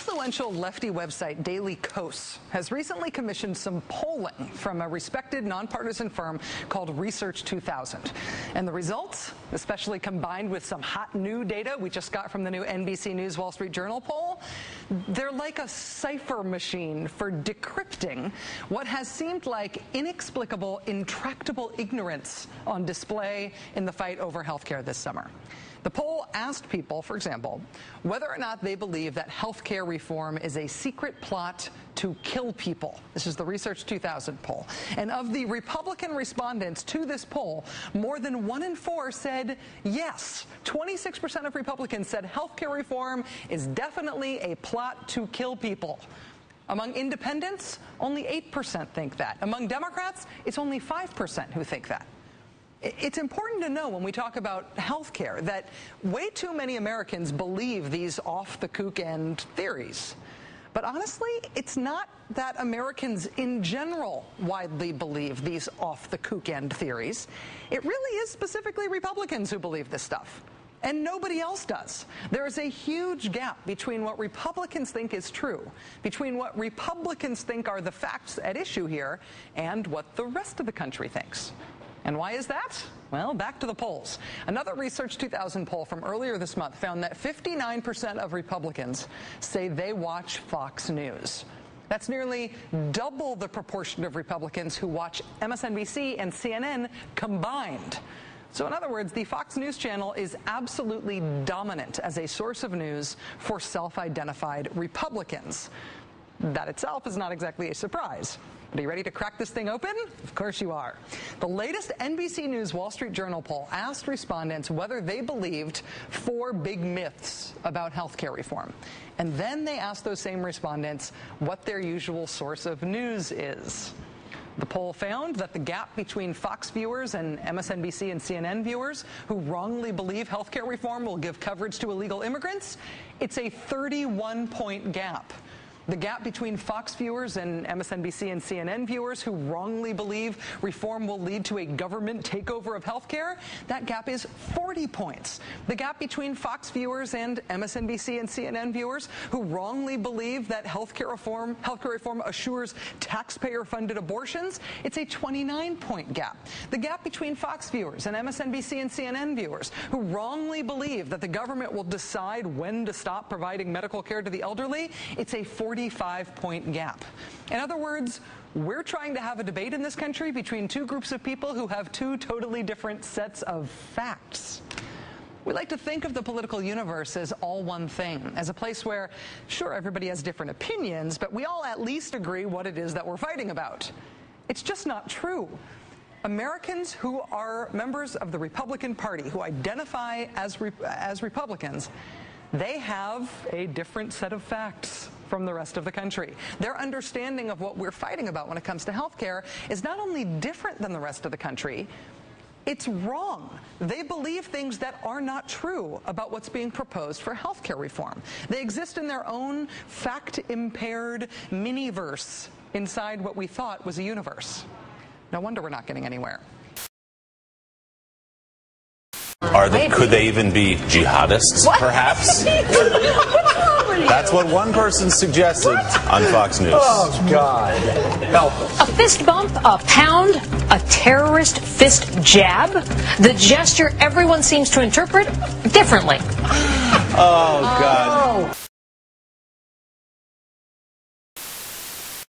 influential lefty website Daily Kos has recently commissioned some polling from a respected nonpartisan firm called Research 2000. And the results, especially combined with some hot new data we just got from the new NBC News Wall Street Journal poll, they're like a cipher machine for decrypting what has seemed like inexplicable, intractable ignorance on display in the fight over healthcare this summer. The poll asked people, for example, whether or not they believe that healthcare reform is a secret plot to kill people. This is the Research 2000 poll. And of the Republican respondents to this poll, more than 1 in 4 said yes. 26% of Republicans said healthcare reform is definitely a plot to kill people. Among independents, only 8% think that. Among Democrats, it's only 5% who think that. It's important to know when we talk about health care that way too many Americans believe these off-the-kook-end theories. But honestly, it's not that Americans in general widely believe these off-the-kook-end theories. It really is specifically Republicans who believe this stuff. And nobody else does. There is a huge gap between what Republicans think is true, between what Republicans think are the facts at issue here, and what the rest of the country thinks. And why is that? Well, back to the polls. Another Research 2000 poll from earlier this month found that 59% of Republicans say they watch Fox News. That's nearly double the proportion of Republicans who watch MSNBC and CNN combined. So in other words, the Fox News channel is absolutely dominant as a source of news for self-identified Republicans. That itself is not exactly a surprise. But are you ready to crack this thing open? Of course you are. The latest NBC News Wall Street Journal poll asked respondents whether they believed 4 big myths about healthcare reform. And then they asked those same respondents what their usual source of news is. The poll found that the gap between Fox viewers and MSNBC and CNN viewers who wrongly believe healthcare reform will give coverage to illegal immigrants, it's a 31-point gap. The gap between Fox viewers and MSNBC and CNN viewers who wrongly believe reform will lead to a government takeover of healthcare, that gap is 40 points. The gap between Fox viewers and MSNBC and CNN viewers who wrongly believe that healthcare reform assures taxpayer-funded abortions, it's a 29-point gap. The gap between Fox viewers and MSNBC and CNN viewers who wrongly believe that the government will decide when to stop providing medical care to the elderly, it's a 45-point gap. In other words, we're trying to have a debate in this country between 2 groups of people who have 2 totally different sets of facts. We like to think of the political universe as all one thing, as a place where, sure, everybody has different opinions, but we all at least agree what it is that we're fighting about. It's just not true. Americans who are members of the Republican Party, who identify as Republicans, they have a different set of facts from the rest of the country. Their understanding of what we're fighting about when it comes to health care is not only different than the rest of the country, it's wrong. They believe things that are not true about what's being proposed for health care reform. They exist in their own fact-impaired mini-verse inside what we thought was a universe. No wonder we're not getting anywhere. Could they even be jihadists, perhaps? That's what one person suggested on Fox News. Oh, God. Help us. A fist bump, a pound, a terrorist fist jab. The gesture everyone seems to interpret differently. Oh, God.